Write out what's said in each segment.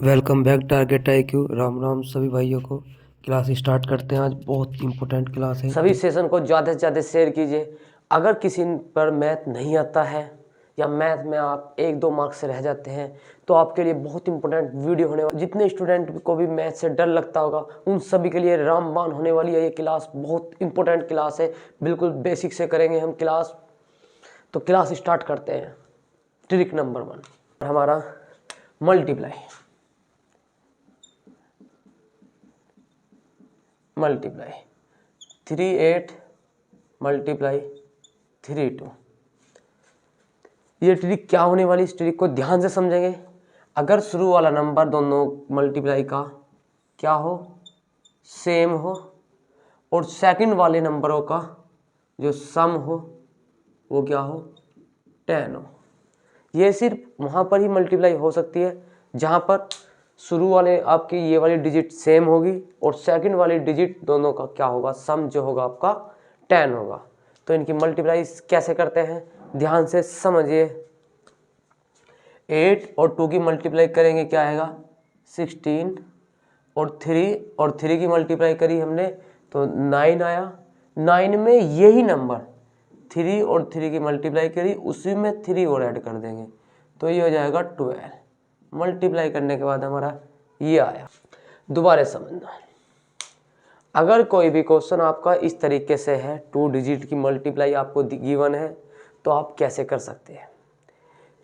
Welcome back target IQ। Ram Ram सभी भाइयों को। क्लास स्टार्ट करते हैं। आज बहुत इंपॉर्टेंट क्लास है। सभी सेशन को ज़्यादा से ज़्यादा शेयर कीजिए। अगर किसी पर मैथ नहीं आता है या मैथ में आप 1-2 मार्क्स से रह जाते हैं तो आपके लिए बहुत इंपॉर्टेंट वीडियो होने वाली। जितने स्टूडेंट को भी मैथ से डर लगता होगा उन सभी के लिए रामबाण होने वाली है। ये क्लास बहुत इंपॉर्टेंट क्लास है, बिल्कुल बेसिक से करेंगे हम क्लास। तो क्लास स्टार्ट करते हैं। ट्रिक नंबर 1 हमारा मल्टीप्लाई 38 मल्टीप्लाई 32। ये ट्रिक क्या होने वाली, इस ट्रिक को ध्यान से समझेंगे। अगर शुरू वाला नंबर दोनों मल्टीप्लाई का क्या हो, सेम हो, और सेकंड वाले नंबरों का जो सम हो वो क्या हो, 10 हो। ये सिर्फ वहाँ पर ही मल्टीप्लाई हो सकती है जहाँ पर शुरू वाले आपकी ये वाली डिजिट सेम होगी और सेकंड वाली डिजिट दोनों का क्या होगा, सम जो होगा आपका 10 होगा। तो इनकी मल्टीप्लाई कैसे करते हैं ध्यान से समझिए। 8 और 2 की मल्टीप्लाई करेंगे क्या आएगा, 16, और 3 की मल्टीप्लाई करी हमने तो 9 आया। 9 में यही नंबर 3 और 3 की मल्टीप्लाई करी, उसी में 3 और ऐड कर देंगे तो ये हो जाएगा 12। मल्टीप्लाई करने के बाद हमारा ये आया। दोबारा समझना, अगर कोई भी क्वेश्चन आपका इस तरीके से है, 2 डिजिट की मल्टीप्लाई आपको गिवन है तो आप कैसे कर सकते हैं।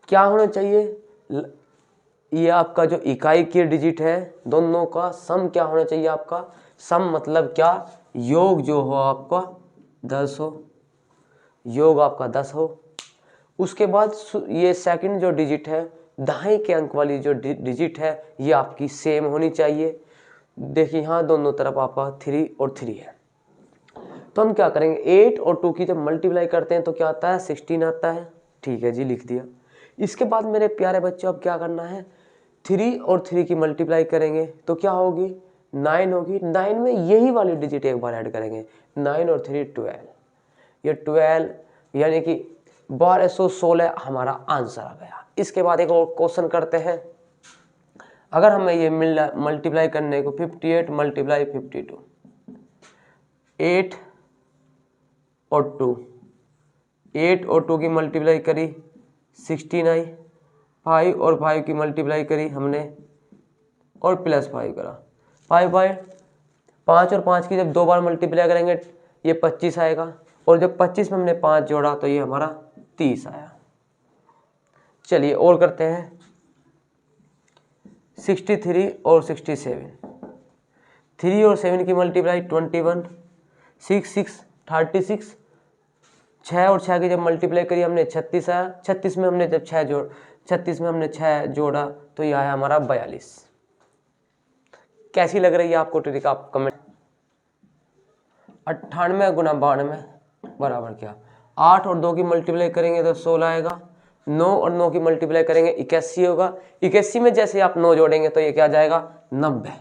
क्या होना चाहिए, ये आपका जो इकाई की डिजिट है दोनों का सम क्या होना चाहिए, आपका सम मतलब क्या, योग जो हो आपका 10 हो, योग आपका 10 हो। उसके बाद ये सेकंड जो डिजिट है, दाएं के अंक वाली जो डिजिट है ये आपकी सेम होनी चाहिए। देखिए यहाँ दोनों तरफ आपका 3 और 3 है। तो हम क्या करेंगे, 8 और 2 की जब मल्टीप्लाई करते हैं तो क्या आता है, 16 आता है। ठीक है जी, लिख दिया। इसके बाद मेरे प्यारे बच्चों अब क्या करना है, 3 और 3 की मल्टीप्लाई करेंगे तो क्या होगी, 9 होगी। 9 में यही वाली डिजिट एक बार ऐड करेंगे, 9 और 3 12। ये 12 यानी कि 1216 हमारा आंसर आ गया। इसके बाद एक और क्वेश्चन करते हैं। अगर हमें ये मल्टीप्लाई करने को 58 मल्टीप्लाई 52, 8 और 2, 8 और 2 की मल्टीप्लाई करी 16 आई। 5 और 5 की मल्टीप्लाई करी हमने और प्लस 5 करा, 5 और 5 की जब 2 बार मल्टीप्लाई करेंगे ये 25 आएगा, और जब 25 में हमने 5 जोड़ा तो ये हमारा 30 आया। चलिए और करते हैं, 63 और 67, 3 और 7 की मल्टीप्लाई 21, 6 36, 6 और 6 की जब मल्टीप्लाई करी हमने 36 आया। 36 में हमने जब 6 जोड़ा तो ये आया हमारा 42। कैसी लग रही है आपको ट्रिक, आप कमेंट। 98 गुना 92 बराबर क्या, 8 और 2 की मल्टीप्लाई करेंगे तो 16 आएगा। 9 और 9 की मल्टीप्लाई करेंगे 81 होगा। 81 में जैसे आप 9 जोड़ेंगे तो ये क्या जाएगा, 90।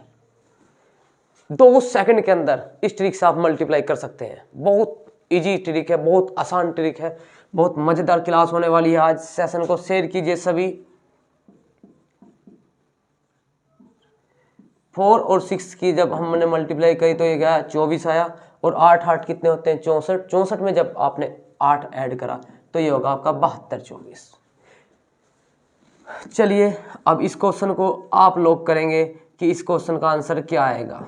2 सेकंड के अंदर इस ट्रिक से आप मल्टीप्लाई कर सकते हैं। बहुत इजी ट्रिक है, बहुत आसान ट्रिक है, बहुत मजेदार क्लास होने वाली है। आज सेशन को शेयर कीजिए सभी। 4 और 6 की जब हमने मल्टीप्लाई करी तो ये गया 24 आया, और 8 कितने होते हैं, 64। 64 में जब आपने 8 ऐड करा तो ये होगा आपका 72 24। चलिए अब इस क्वेश्चन को आप लोग करेंगे कि इस क्वेश्चन का आंसर क्या आएगा।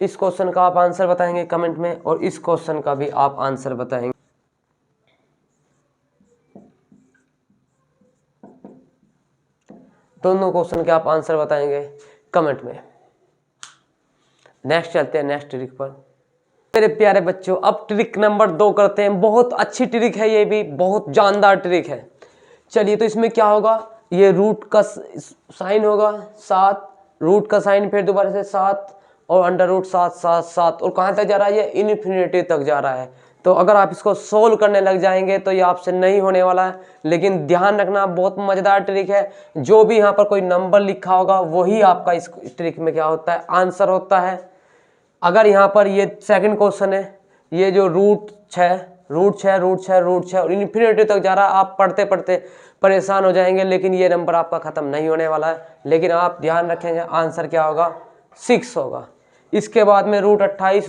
इस क्वेश्चन का आप आंसर बताएंगे कमेंट में, और इस क्वेश्चन का भी आप आंसर बताएंगे। दोनों क्वेश्चन के आप आंसर बताएंगे कमेंट में। नेक्स्ट चलते हैं नेक्स्ट ट्रिक पर। मेरे प्यारे बच्चों अब ट्रिक नंबर 2 करते हैं। बहुत अच्छी ट्रिक है, ये भी बहुत जानदार ट्रिक है। चलिए तो इसमें क्या होगा, ये रूट का साइन होगा 7, रूट का साइन फिर दोबारा से 7 और अंडर रूट 7 7 7, और कहाँ तक जा रहा है, ये इन्फिनिटी तक जा रहा है। तो अगर आप इसको सोल्व करने लग जाएंगे तो ये आपसे नहीं होने वाला है। लेकिन ध्यान रखना बहुत मजेदार ट्रिक है। जो भी यहाँ पर कोई नंबर लिखा होगा वही आपका इस ट्रिक में क्या होता है, आंसर होता है। अगर यहाँ पर ये सेकंड क्वेश्चन है, ये जो रूट 6 रूट 6 और इन्फिनिटी तक जा रहा है। आप पढ़ते पढ़ते परेशान हो जाएंगे, लेकिन ये नंबर आपका ख़त्म नहीं होने वाला है। लेकिन आप ध्यान रखेंगे आंसर क्या होगा, 6 होगा। इसके बाद में रूट 28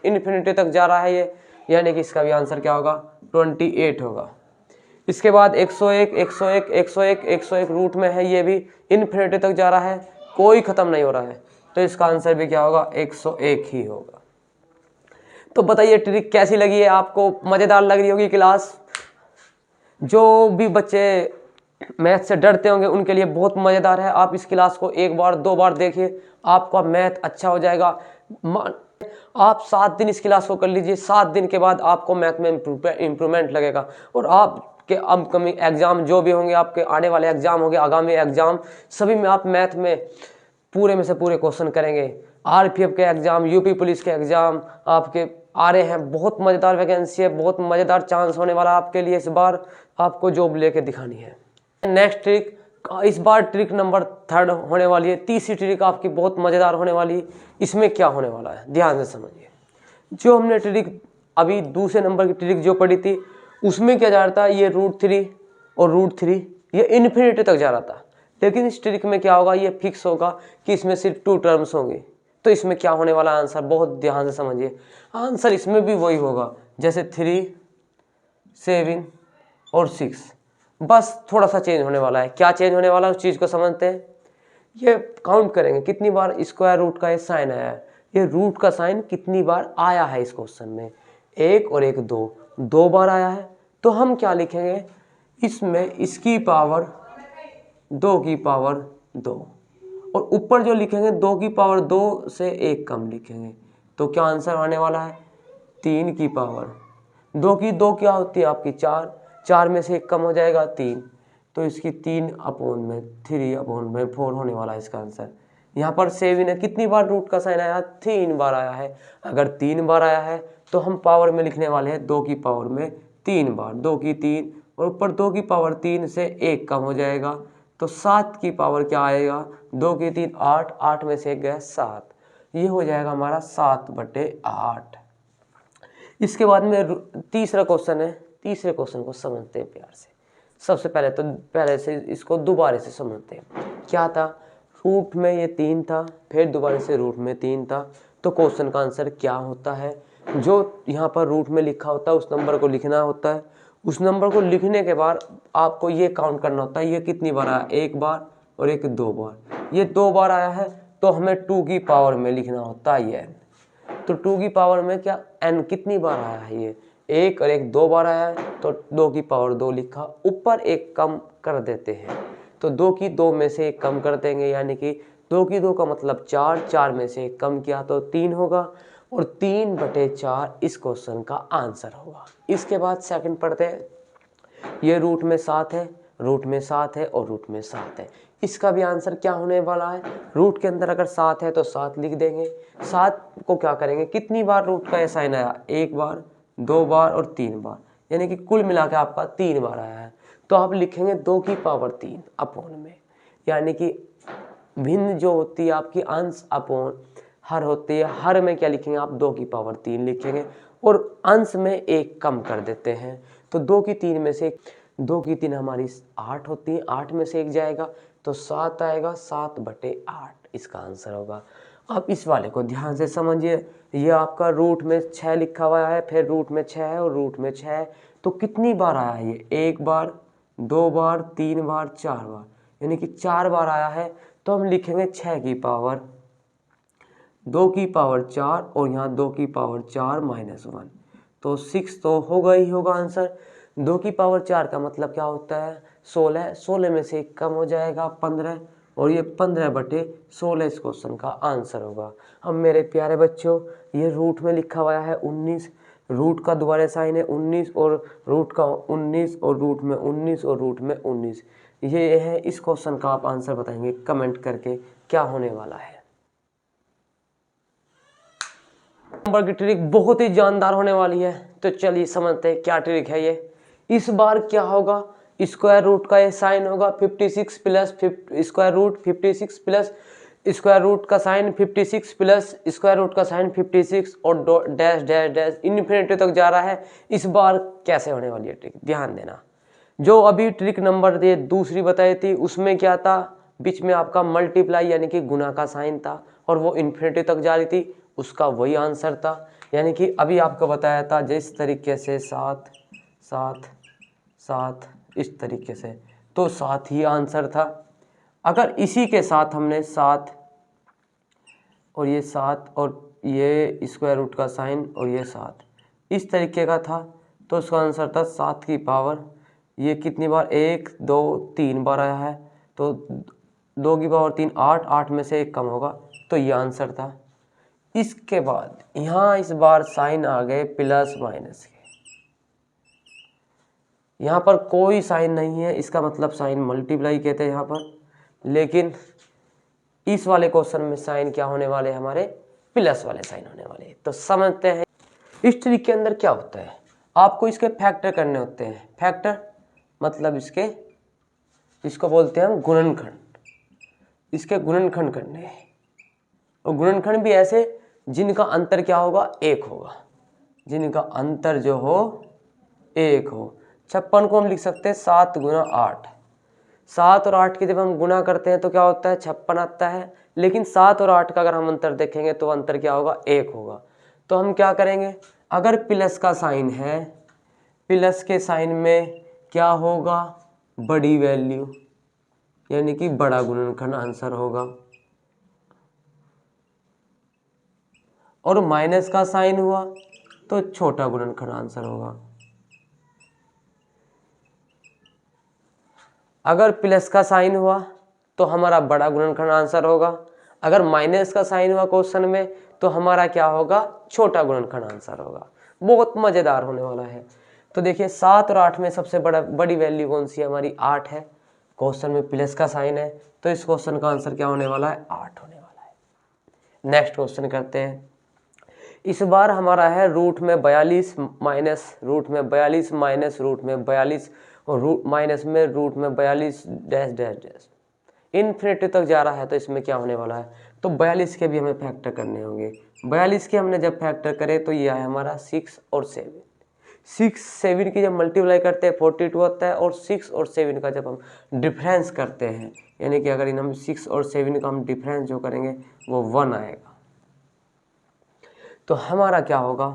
इन्फिनिटी तक जा रहा है ये, यानी कि इसका भी आंसर क्या होगा, 28 होगा। इसके बाद 101 रूट में है, ये भी इन्फिनिटी तक जा रहा है, कोई ख़त्म नहीं हो रहा है, तो इसका आंसर भी क्या होगा, 101 ही होगा। तो बताइए ट्रिक कैसी लगी है आपको, मज़ेदार लग रही होगी क्लास। जो भी बच्चे मैथ से डरते होंगे उनके लिए बहुत मज़ेदार है। आप इस क्लास को 1 बार 2 बार देखिए, आपका मैथ अच्छा हो जाएगा। आप 7 दिन इस क्लास को कर लीजिए, 7 दिन के बाद आपको मैथ में इम्प्रूवमेंट लगेगा। और आपके अपकमिंग एग्ज़ाम जो भी होंगे, आपके आने वाले एग्ज़ाम होंगे, आगामी एग्ज़ाम, सभी में आप मैथ में पूरे में से पूरे क्वेश्चन करेंगे। RPF के एग्ज़ाम, UP पुलिस के एग्ज़ाम आपके आ रहे हैं, बहुत मज़ेदार वैकेंसी है, बहुत मज़ेदार चांस होने वाला आपके लिए। इस बार आपको जॉब लेके दिखानी है। नेक्स्ट ट्रिक, इस बार ट्रिक नंबर 3 होने वाली है। तीसरी ट्रिक आपकी बहुत मज़ेदार होने वाली है। इसमें क्या होने वाला है, ध्यान से समझिए। जो हमने ट्रिक अभी दूसरे नंबर की ट्रिक जो पढ़ी थी, उसमें क्या जा रहा था, ये √3 और √3 ये इन्फिनिटी तक जा रहा था। लेकिन इस ट्रिक में क्या होगा, ये फिक्स होगा कि इसमें सिर्फ 2 टर्म्स होंगी। तो इसमें क्या होने वाला आंसर, बहुत ध्यान से समझिए। आंसर इसमें भी वही होगा जैसे 3, 7 और 6, बस थोड़ा सा चेंज होने वाला है। क्या चेंज होने वाला है उस चीज़ को समझते हैं। ये काउंट करेंगे कितनी बार स्क्वायर रूट का ये साइन आया है। ये रूट का साइन कितनी बार आया है इस क्वेश्चन में, 1 और 1 2 बार आया है। तो हम क्या लिखेंगे इसमें, इसकी पावर 2 की पावर 2, और ऊपर जो लिखेंगे 2 की पावर 2 से 1 कम लिखेंगे। तो क्या आंसर आने वाला है, 3 की पावर 2 की 2 क्या होती है आपकी 4 में से 1 कम हो जाएगा 3, तो इसकी 3/4 होने वाला है इसका आंसर। यहाँ पर 7 है, कितनी बार रूट का साइन आया, 3 बार आया है। अगर 3 बार आया है तो हम पावर में लिखने वाले हैं 2 की पावर में 3 बार, 2 की 3 और ऊपर 2 की पावर 3 से 1 कम हो जाएगा। तो 7 की पावर क्या आएगा, 2 की 3 8, 8 में से 1 गया 7, ये हो जाएगा हमारा 7/8। इसके बाद में तीसरा क्वेश्चन है। तीसरे क्वेश्चन को समझते हैं प्यार से। सबसे पहले से इसको दोबारा से समझते हैं। क्या था, रूट में ये 3 था, फिर दोबारा से रूट में 3 था। तो क्वेश्चन का आंसर क्या होता है, जो यहाँ पर रूट में लिखा होता है उस नंबर को लिखना होता है। उस नंबर को लिखने के बाद आपको ये काउंट करना होता है, ये कितनी बार आया, 1 बार और 1 2 बार। ये 2 बार आया है तो हमें 2 की पावर में लिखना होता है ये। तो 2 की पावर में क्या n कितनी बार आया है, ये 1 और 1 2 बार आया है, तो 2 की पावर 2 लिखा, ऊपर 1 कम कर देते हैं। तो 2 की 2 में से 1 कम कर देंगे, यानी कि 2 की 2 का मतलब 4, 4 में से 1 कम किया तो 3 होगा, और 3/4 इस क्वेश्चन का आंसर होगा। इसके बाद सेकंड पढ़ते हैं। ये रूट में 7 है, रूट में 7 है और रूट में 7 है। इसका भी आंसर क्या होने वाला है, रूट के अंदर अगर 7 है तो 7 लिख देंगे। 7 को क्या करेंगे, कितनी बार रूट का साइन आया, 1 बार 2 बार और 3 बार, यानी कि कुल मिला के आपका 3 बार आया है। तो आप लिखेंगे 2 की पावर 3 अपॉन में, यानी कि भिन्न जो होती है आपकी अंश अपॉन हर होती है। हर में क्या लिखेंगे आप, 2 की पावर 3 लिखेंगे और अंश में 1 कम कर देते हैं। तो 2 की 3 में से 2 की 3 हमारी 8 होती है, 8 में से 1 जाएगा तो 7 आएगा, 7/8 इसका आंसर होगा। अब इस वाले को ध्यान से समझिए। ये आपका रूट में 6 लिखा हुआ है, फिर रूट में 6 है और रूट में 6 है। तो कितनी बार आया है ये, 1 बार 2 बार 3 बार 4 बार, यानी कि 4 बार आया है। तो हम लिखेंगे 6 की पावर 2 की पावर 4 और यहाँ 2 की पावर 4 -1, तो 6 तो होगा ही होगा आंसर। 2 की पावर 4 का मतलब क्या होता है, 16, 16 में से 1 कम हो जाएगा 15, और ये 15/16 इस क्वेश्चन का आंसर होगा। अब मेरे प्यारे बच्चों, ये रूट में लिखा हुआ है 19, रूट का दोबारा साइन है 19 और रूट का 19 और रूट में 19 और रूट में 19, ये है। इस क्वेश्चन का आप आंसर बताएंगे कमेंट करके क्या होने वाला है। नंबर की ट्रिक बहुत ही जानदार होने वाली है, तो चलिए समझते हैं क्या ट्रिक है ये। इस बार क्या होगा, स्क्वायर रूट का ये साइन होगा 56 plus square root 56 plus square root का साइन 56 प्लस स्क्वायर रूट का साइन 56 और डैश डैश डैश इन्फिनिटी तक जा रहा है। इस बार कैसे होने वाली है ट्रिक, ध्यान देना। जो अभी ट्रिक नंबर दूसरी बताई थी उसमें क्या था, बीच में आपका मल्टीप्लाई यानी कि गुना का साइन था और वो इन्फिनिटी तक जा रही थी, उसका वही आंसर था। यानी कि अभी आपको बताया था जिस तरीके से 7 7 7 इस तरीके से, तो 7 ही आंसर था। अगर इसी के साथ हमने 7 और ये 7 और ये स्क्वायर रूट का साइन और ये 7 इस तरीके का था, तो उसका आंसर था 7 की पावर, ये कितनी बार 1 2 3 बार आया है, तो 2 की पावर 3 8, 8 में से 1 कम होगा, तो ये आंसर था। इसके बाद यहाँ इस बार साइन आ गए प्लस माइनस के, यहाँ पर कोई साइन नहीं है, इसका मतलब साइन मल्टीप्लाई कहते हैं यहाँ पर। लेकिन इस वाले क्वेश्चन में साइन क्या होने वाले हमारे, प्लस वाले साइन होने वाले। तो समझते हैं इस ट्रिक के अंदर क्या होता है। आपको इसके फैक्टर करने होते हैं। फैक्टर मतलब इसको बोलते हैं हम गुणनखंड, इसके गुणनखंड करने हैं। और गुणनखंड भी ऐसे जिनका अंतर क्या होगा, 1 होगा, जिनका अंतर जो हो 1 हो। 56 को हम लिख सकते हैं 7 गुना 8। 7 और 8 की जब हम गुना करते हैं तो क्या होता है, 56 आता है। लेकिन 7 और 8 का अगर हम अंतर देखेंगे तो अंतर क्या होगा, 1 होगा। तो हम क्या करेंगे, अगर प्लस का साइन है, प्लस के साइन में क्या होगा, बड़ी वैल्यू, यानी कि बड़ा गुणनखंड आंसर होगा। और माइनस का साइन हुआ तो छोटा गुणनखंड आंसर होगा। अगर प्लस का साइन हुआ तो हमारा बड़ा गुणनखंड आंसर होगा। अगर माइनस का साइन हुआ क्वेश्चन में तो हमारा क्या होगा, छोटा गुणनखंड आंसर होगा। बहुत मज़ेदार होने वाला है। तो देखिए 7 और 8 में सबसे बड़ी वैल्यू कौन सी है, हमारी 8 है। क्वेश्चन में प्लस का साइन है तो इस क्वेश्चन का आंसर क्या होने वाला है, 8 होने वाला है। नेक्स्ट क्वेश्चन करते हैं। इस बार हमारा है रूट में 42 माइनस रूट में 42 माइनस रूट में 42 और रूट माइनस में रूट में 42 डैश डैश डैश इन्फिनिटी तक जा रहा है। तो इसमें क्या होने वाला है, तो 42 के भी हमें फैक्टर करने होंगे। 42 के हमने जब फैक्टर करे तो ये है हमारा 6 और 7। 6 7 की जब मल्टीप्लाई करते हैं 42 होता है, और 6 और 7 का जब हम डिफरेंस करते हैं, यानी कि अगर इन हम 6 और 7 का हम डिफरेंस जो करेंगे वो 1 आएगा। तो हमारा क्या होगा,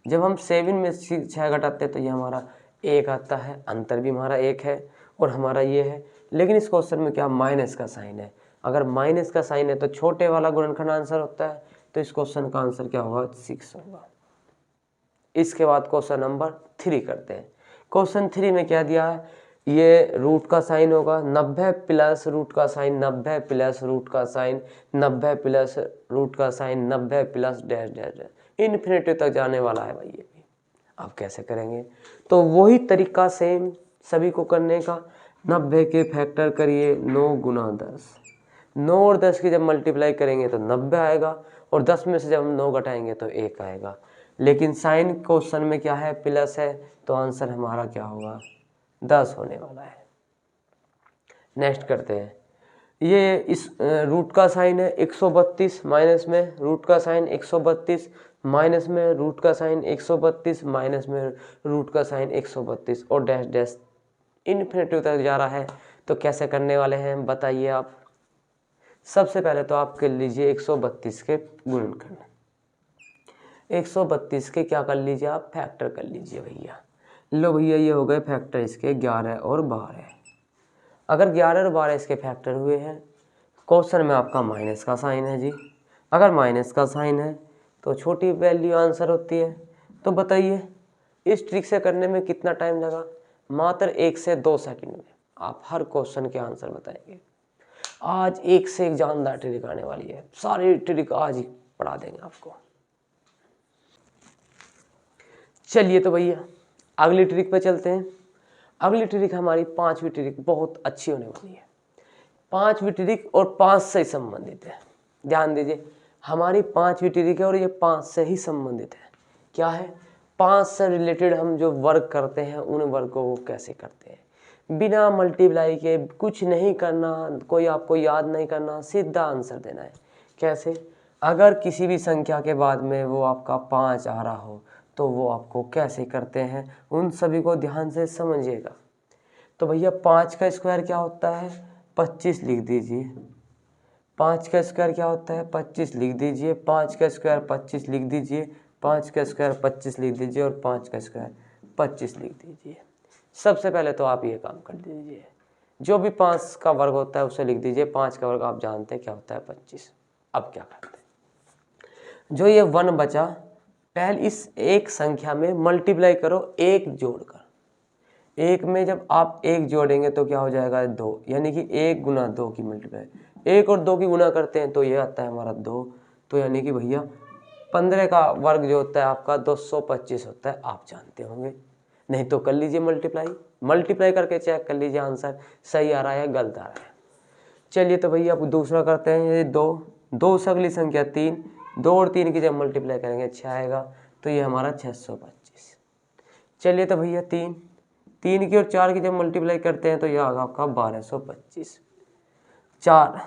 जब हम 7 में 6 घटाते हैं तो ये हमारा 1 आता है, अंतर भी हमारा 1 है और हमारा ये है। लेकिन इस क्वेश्चन में क्या माइनस का साइन है, अगर माइनस का साइन है तो छोटे वाला गुणनखंड आंसर होता है। तो इस क्वेश्चन का आंसर क्या होगा, 6 होगा। इसके बाद क्वेश्चन नंबर 3 करते हैं। क्वेश्चन 3 में क्या दिया है, ये रूट का साइन होगा 90 प्लस रूट का साइन 90 प्लस रूट का साइन 90 प्लस रूट का sine 90 plus dash dash dash infinity तक जाने वाला है भाई। ये भी अब कैसे करेंगे, तो वही तरीका सेम सभी को करने का। 90 के फैक्टर करिए 9 गुना 10, 9 और 10 की जब मल्टीप्लाई करेंगे तो 90 आएगा, और 10 में से जब हम 9 घटाएंगे तो 1 आएगा। लेकिन साइन क्वेश्चन में क्या है, प्लस है, तो आंसर हमारा क्या होगा, 10 होने वाला है। नेक्स्ट करते हैं। ये इस रूट का साइन है 132 माइनस में रूट का साइन 132 माइनस में रूट का साइन 132 माइनस में रूट का साइन 132 और डैश डैश इन्फिनिटी तक जा रहा है। तो कैसे करने वाले हैं बताइए आप। सबसे पहले तो आप कर लीजिए 132 के गुणनखंड, 132 के क्या कर लीजिए आप, फैक्टर कर लीजिए भैया। लो भैया ये हो गए फैक्टर इसके 11 और 12। अगर 11 और 12 इसके फैक्टर हुए हैं, क्वेश्चन में आपका माइनस का साइन है जी। अगर माइनस का साइन है तो छोटी वैल्यू आंसर होती है। तो बताइए इस ट्रिक से करने में कितना टाइम लगा, मात्र 1 से 2 सेकंड में आप हर क्वेश्चन के आंसर बताएंगे। आज एक से एक जानदार ट्रिक आने वाली है, सारी ट्रिक आज ही पढ़ा देंगे आपको। चलिए तो भैया अगली ट्रिक पे चलते हैं। अगली ट्रिक हमारी 5वीं ट्रिक बहुत अच्छी होने वाली है। 5वीं ट्रिक और 5 से संबंधित है। ध्यान दीजिए हमारी 5वीं ट्रिक है और ये 5 से ही संबंधित है। क्या है, 5 से रिलेटेड हम जो वर्क करते हैं उन वर्कों को कैसे करते हैं। बिना मल्टीप्लाई के कुछ नहीं करना, कोई आपको याद नहीं करना, सीधा आंसर देना है। कैसे? अगर किसी भी संख्या के बाद में वो आपका 5 आ रहा हो तो वो आपको कैसे करते हैं, उन सभी को ध्यान से समझिएगा। तो भैया 5 का स्क्वायर क्या होता है? 25 लिख दीजिए। 5 का स्क्वायर क्या होता है? 25 लिख दीजिए। 5 का स्क्वायर 25 लिख दीजिए। 5 का स्क्वायर 25 लिख दीजिए और 5 का स्क्वायर 25 लिख दीजिए। सबसे पहले तो आप ये काम कर दीजिए, जो भी 5 का वर्ग होता है उसे लिख दीजिए। 5 का वर्ग आप जानते हैं क्या होता है? 25। अब क्या करते हैं, जो ये 1 बचा, पहले इस एक संख्या में मल्टीप्लाई करो 1 जोड़कर। 1 में जब आप 1 जोड़ेंगे तो क्या हो जाएगा? 2, यानी कि 1 गुना 2 की मल्टीप्लाई। 1 और 2 की गुना करते हैं तो ये आता है हमारा 2। तो यानी कि भैया 15 का वर्ग जो होता है आपका 225 होता है, आप जानते होंगे। नहीं तो कर लीजिए मल्टीप्लाई करके चेक कर लीजिए आंसर सही आ रहा है या गलत आ रहा है। चलिए तो भैया अब दूसरा करते हैं। ये 2 से अगली संख्या 3, 2 और 3 की जब मल्टीप्लाई करेंगे 6 आएगा, तो ये हमारा 625। चलिए तो भैया 3 की और 4 की जब मल्टीप्लाई करते हैं तो यह आएगा आपका 1225। 4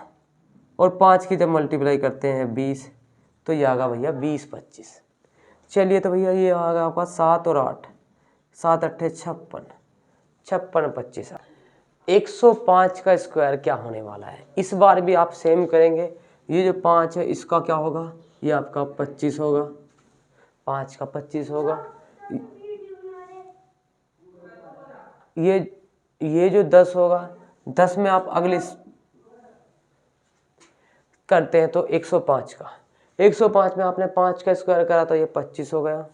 और 5 की जब मल्टीप्लाई करते हैं 20, तो यह आएगा भैया 2025। चलिए तो भैया ये आएगा आपका 7 और 8, 7 8 56, 56 25। 105 का स्क्वायर क्या होने वाला है? इस बार भी आप सेम करेंगे। ये जो 5 है इसका क्या होगा? ये आपका 25 होगा। 5 का 25 होगा। ये जो 10 होगा, 10 में आप अगले करते हैं तो 105 का, 105 में आपने 5 का स्क्वायर करा तो ये 25 हो गया।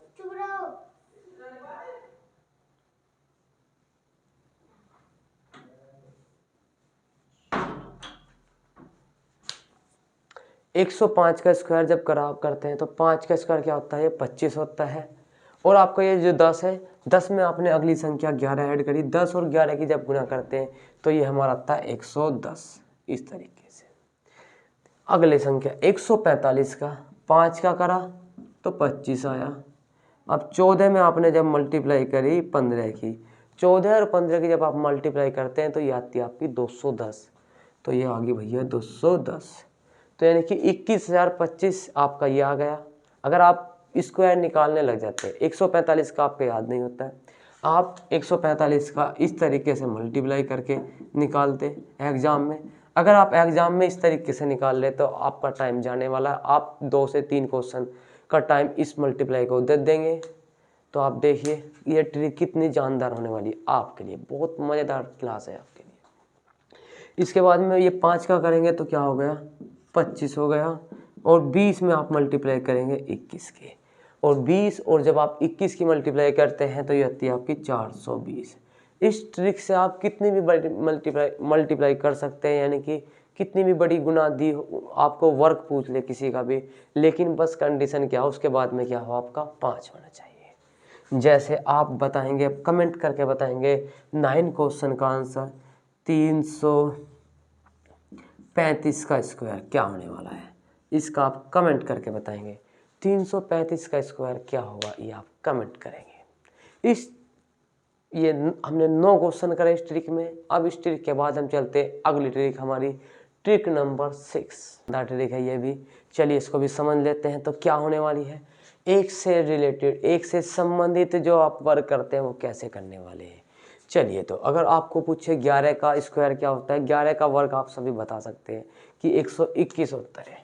105 का स्क्वायर जब करते हैं तो 5 का स्क्वायर क्या होता है? ये 25 होता है। और आपका ये जो 10 है, 10 में आपने अगली संख्या 11 ऐड करी। 10 और 11 की जब गुना करते हैं तो ये हमारा आता है 110। इस तरीके से अगले संख्या 145 का 5 का करा तो 25 आया। अब 14 में आपने जब मल्टीप्लाई करी 15 की, 14 और 15 की जब आप मल्टीप्लाई करते हैं तो ये आती है आपकी 210। तो ये आ गई भैया 210। तो यानी कि 21,025 आपका ये आ गया। अगर आप स्क्वायर निकालने लग जाते हैं, 145 का आपको याद नहीं होता है, आप 145 का इस तरीके से मल्टीप्लाई करके निकालते एग्ज़ाम में। अगर आप एग्ज़ाम में इस तरीके से निकाल ले तो आपका टाइम जाने वाला है। आप 2 से 3 क्वेश्चन का टाइम इस मल्टीप्लाई को दे देंगे। तो आप देखिए ये ट्रिक कितनी जानदार होने वाली है आपके लिए। बहुत मज़ेदार क्लास है आपके लिए। इसके बाद में ये 5 का करेंगे तो क्या हो गया? 25 हो गया। और 20 में आप मल्टीप्लाई करेंगे 21 के, और 20 और जब आप 21 की मल्टीप्लाई करते हैं तो ये आती है आपकी 420। इस ट्रिक से आप कितनी भी बड़ी मल्टीप्लाई कर सकते हैं, यानी कि कितनी भी बड़ी गुना दी आपको वर्क पूछ ले किसी का भी, लेकिन बस कंडीशन क्या हो, उसके बाद में क्या हो, आपका 5 होना चाहिए। जैसे आप बताएंगे, कमेंट करके बताएंगे 9 क्वेश्चन का आंसर 335 का स्क्वायर क्या होने वाला है, इसका आप कमेंट करके बताएंगे। 335 का स्क्वायर क्या होगा ये आप कमेंट करेंगे। ये हमने 9 क्वेश्चन करे इस ट्रिक में। अब इस ट्रिक के बाद हम चलते हैं अगली ट्रिक, हमारी ट्रिक नंबर 6 ट्रिक है ये भी। चलिए इसको भी समझ लेते हैं। तो क्या होने वाली है, एक से रिलेटेड, एक से संबंधित जो आप वर्क करते हैं वो कैसे करने वाले हैं। चलिए तो अगर आपको पूछे 11 का स्क्वायर क्या होता है, 11 का वर्ग आप सभी बता सकते हैं कि 121 होता है।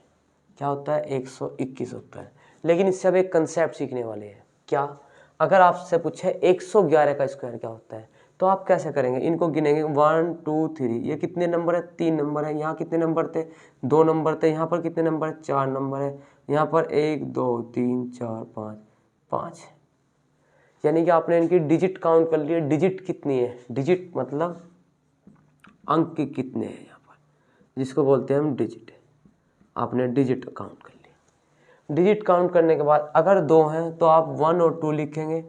क्या होता है? 121 होता है। लेकिन इससे अब एक कंसेप्ट सीखने वाले हैं। क्या? अगर आपसे पूछे 111 का स्क्वायर क्या होता है तो आप कैसे करेंगे, इनको गिनेंगे 1 2 3। ये कितने नंबर है? 3 नंबर है। यहाँ कितने नंबर थे? 2 नंबर थे। यहाँ पर कितने नंबर है? 4 नंबर है। यहाँ पर 1 2 3 4 5 5, यानी कि आपने इनकी डिजिट काउंट कर लिए। डिजिट कितनी है? डिजिट मतलब अंक कितने हैं यहाँ पर, जिसको बोलते हैं हम डिजिट। आपने डिजिट काउंट कर लिया। डिजिट काउंट करने के बाद अगर 2 हैं तो आप 1 और 2 लिखेंगे।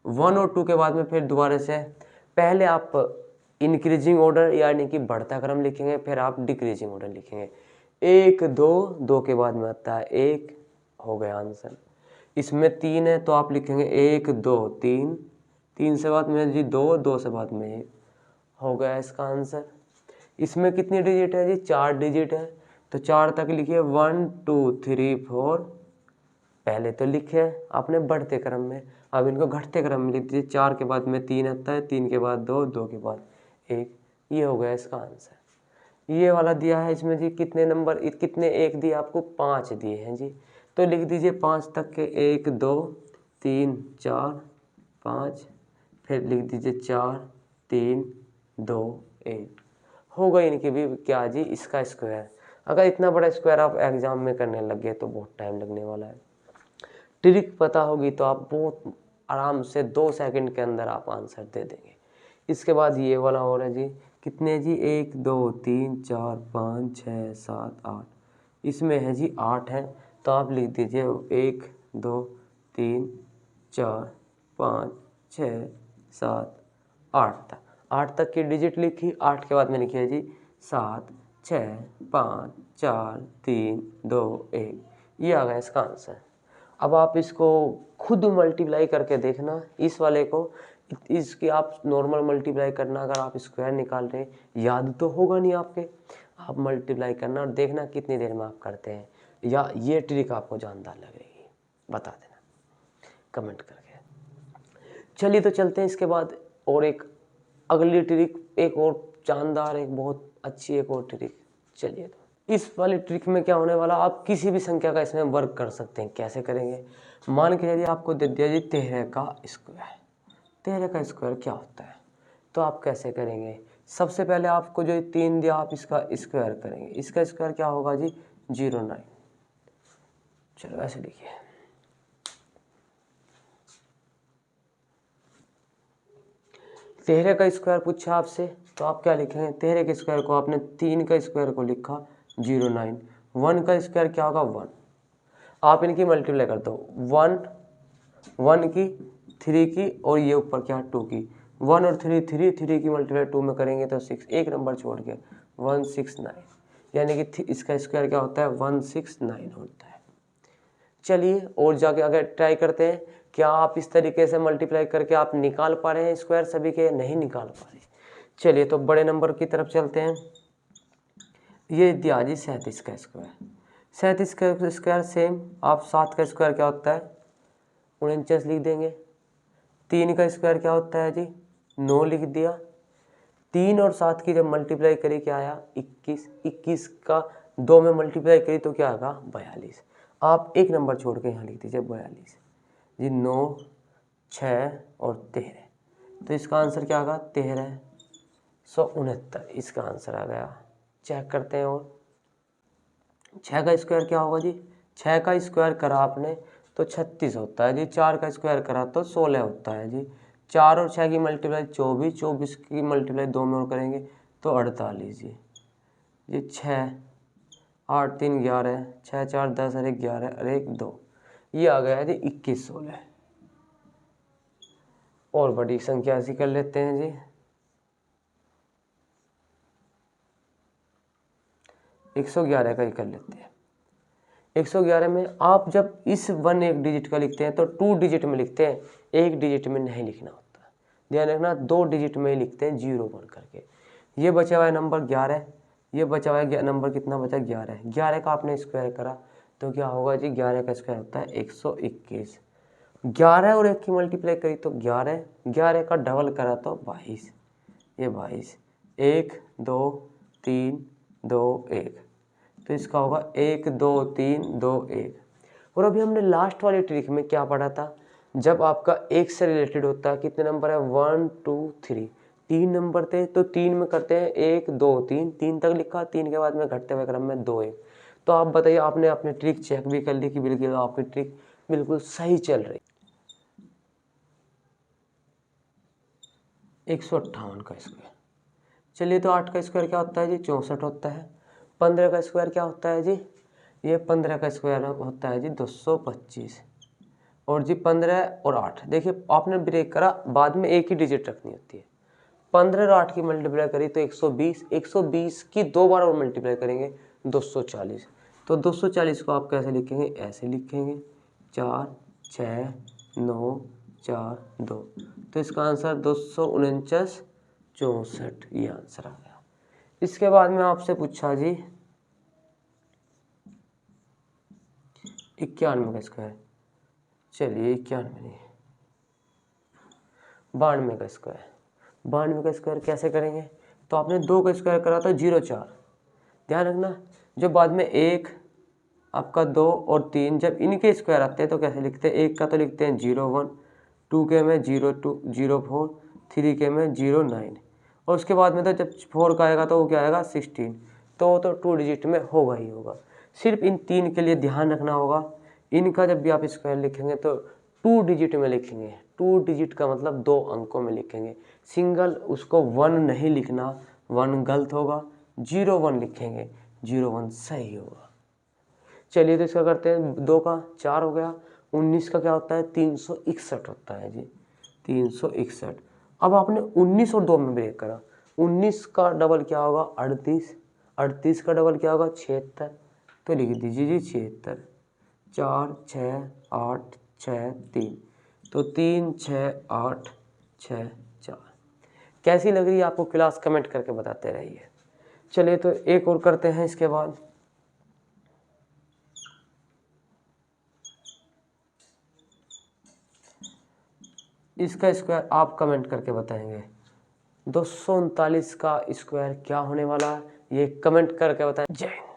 1 और 2 के बाद में फिर दोबारा से पहले आप इंक्रीजिंग ऑर्डर यानी कि बढ़ता क्रम लिखेंगे, फिर आप डिक्रीजिंग ऑर्डर लिखेंगे। 1 2 2 के बाद में आता है 1, हो गया आंसर। इसमें 3 है तो आप लिखेंगे 1 2 3, 3 से बाद में जी 2, 2 से बाद में 1, हो गया इसका आंसर। इसमें कितनी डिजिट है जी? 4 डिजिट है, तो 4 तक लिखिए 1 2 3 4। पहले तो लिखे हैं आपने बढ़ते क्रम में, अब इनको घटते क्रम में लिख दीजिए। 4 के बाद में 3 आता है, 3 के बाद 2, 2 के बाद 1। ये हो गया इसका आंसर। ये वाला दिया है इसमें जी कितने नंबर, कितने एक दिए आपको? 5 दिए हैं जी। तो लिख दीजिए 5 तक के 1 2 3 4 5, फिर लिख दीजिए 4 3 2 1। हो गई इनकी भी क्या जी? इसका स्क्वायर। अगर इतना बड़ा स्क्वायर आप एग्जाम में करने लग गए तो बहुत टाइम लगने वाला है। ट्रिक पता होगी तो आप बहुत आराम से 2 सेकंड के अंदर आप आंसर दे देंगे। इसके बाद ये वाला और है जी, कितने जी? 1 2 3 4 5 6 7 8। इसमें है जी 8 है, तो आप लिख दीजिए 1 2 3 4 5 6 7 8 तक। 8 तक की डिजिट लिखी, 8 के बाद में लिखी है जी 7 6 5 4 3 2 1। ये आ गया इसका आंसर। अब आप इसको खुद मल्टीप्लाई करके देखना, इस वाले को इसकी आप नॉर्मल मल्टीप्लाई करना। अगर आप स्क्वायर निकाल रहे हैं, याद तो होगा नहीं आपके, आप मल्टीप्लाई करना और देखना कितनी देर में आप करते हैं, या ये ट्रिक आपको जानदार लगेगी, बता देना कमेंट करके। चलिए तो चलते हैं इसके बाद और एक अगली ट्रिक, एक और जानदार, एक बहुत अच्छी एक और ट्रिक। चलिए तो इस वाली ट्रिक में क्या होने वाला, आप किसी भी संख्या का इसमें वर्क कर सकते हैं। कैसे करेंगे? मान के चलिए आपको दे दिया जी 13 का स्क्वायर। 13 का स्क्वायर क्या होता है, तो आप कैसे करेंगे? सबसे पहले आपको जो 3 दिया आप इसका स्क्वायर करेंगे। इसका स्क्वायर क्या होगा जी? 09। चलो ऐसे लिखिए, तेरह का स्क्वायर पूछा आपसे, तो आप क्या लिखेंगे? 13 के स्क्वायर को आपने 3 का स्क्वायर को लिखा 09। 1 का स्क्वायर क्या होगा? 1। आप इनकी मल्टीप्लाई कर दो, 1 की, 3 की, और ये ऊपर क्या? 2 की। 1 और 3 3 की मल्टीप्लाई 2 में करेंगे तो 6, एक नंबर छोड़ के 169, यानी कि इसका स्क्वायर क्या होता है? 169 होता है। चलिए और जाके अगर ट्राई करते हैं, क्या आप इस तरीके से मल्टीप्लाई करके आप निकाल पा रहे हैं स्क्वायर सभी के? नहीं निकाल पा रहे। चलिए तो बड़े नंबर की तरफ चलते हैं। ये दिया जी 37 का स्क्वायर। 37 का स्क्वायर सेम, आप 7 का स्क्वायर क्या होता है? 49 लिख देंगे। 3 का स्क्वायर क्या होता है जी? 9 लिख दिया। 3 और 7 की जब मल्टीप्लाई करी क्या आया? 21। 21 का 2 में मल्टीप्लाई करी तो क्या आएगा? 42। आप एक नंबर छोड़ के यहाँ लिख दीजिए 42 जी। 9 6 और 13, तो इसका आंसर क्या आएगा? 1369 इसका आंसर आ गया। चेक करते हैं और 6 का स्क्वायर क्या होगा जी? 6 का स्क्वायर करा आपने तो 36 होता है जी। 4 का स्क्वायर करा तो 16 होता है जी। 4 और 6 की मल्टीप्लाई 24, 24 की मल्टीप्लाई 2 में और करेंगे तो 48 जी। 6 8 3 11, 6 4 10 और 1 11 और 1 2, ये आ गया है जी 2116। और बड़ी संख्या ऐसी कर लेते हैं जी, 111 का ही कर लेते हैं। 111 में आप जब इस 1 एक डिजिट का लिखते हैं तो 2 डिजिट में लिखते हैं, 1 डिजिट में नहीं लिखना होता। ध्यान रखना, 2 डिजिट में ही लिखते हैं 0 1 करके। ये बचा हुआ है नंबर 11, ये बचा हुआ है नंबर कितना बचा? 11। 11 का आपने स्क्वायर करा तो क्या होगा जी? 11 का स्क्वायर होता है 121। 11 और 1 की मल्टीप्लाई करी तो 11, 11 का डबल करा तो 22, ये 22। 1 2 3 2 1, तो इसका होगा 1 2 3 2 1। और अभी हमने लास्ट वाली ट्रिक में क्या पढ़ा था? जब आपका 1 से रिलेटेड होता है, कितने नंबर है? 1 2 3, 3 नंबर थे तो 3 में करते हैं 1 2 3, 3 तक लिखा, 3 के बाद में घटते हुए क्रम में 2 1। तो आप बताइए, आपने अपनी ट्रिक चेक भी कर ली कि बिल्कुल आपकी ट्रिक बिल्कुल सही चल रही। 158 का स्क्वायर। चलिए तो 8 का स्क्वायर क्या होता है जी? 64 होता है। 15 का स्क्वायर क्या होता है जी? ये 15 का स्क्वायर होता है जी 225। और जी 15 और 8, देखिए आपने ब्रेक करा, बाद में एक ही डिजिट रखनी होती है। 15 और 8 की मल्टीप्लाई करी तो 120, 120 की 2 बार और मल्टीप्लाई करेंगे 240। तो 240 को आप कैसे लिखेंगे? ऐसे लिखेंगे 4 6 9 4 2, तो इसका आंसर 249 64, ये आंसर आ गया। इसके बाद में आपसे पूछा जी 91 का स्क्वायर। चलिए 91 नहीं, 92 का स्क्वायर। 92 का स्क्वायर कैसे करेंगे? तो आपने 2 का स्क्वायर करा तो 0,4। ध्यान रखना, जो बाद में 1 आपका 2 और 3 जब इनके स्क्वायर आते हैं तो कैसे लिखते हैं? 1 का तो लिखते हैं 0,1, 2 के में 0,2 0,4, 3 के में 0,9 और उसके बाद में तो जब 4 का आएगा तो वो क्या आएगा 16। तो 2 डिजिट में होगा ही होगा। सिर्फ इन 3 के लिए ध्यान रखना होगा, इनका जब भी आप स्क्वायर लिखेंगे तो 2 डिजिट में लिखेंगे। 2 डिजिट का मतलब 2 अंकों में लिखेंगे। सिंगल उसको 1 नहीं लिखना, 1 गलत होगा। 0,1 लिखेंगे, 0,1 सही होगा। चलिए तो इसका करते हैं, 2 का 4 हो गया। 19 का क्या होता है? 361 होता है जी, 361। अब आपने 19 और 2 में ब्रेक करा। 19 का डबल क्या होगा? 38। 38 का डबल क्या होगा? 76। तो लिख दीजिए जी 76। 4 6 8 6 3, तो 3 6 8 6 4। कैसी लग रही है आपको क्लास? कमेंट करके बताते रहिए। चलिए तो एक और करते हैं इसके बाद। इसका स्क्वायर आप कमेंट करके बताएंगे। 239 का स्क्वायर क्या होने वाला है, ये कमेंट करके बताएं। जय हिंद।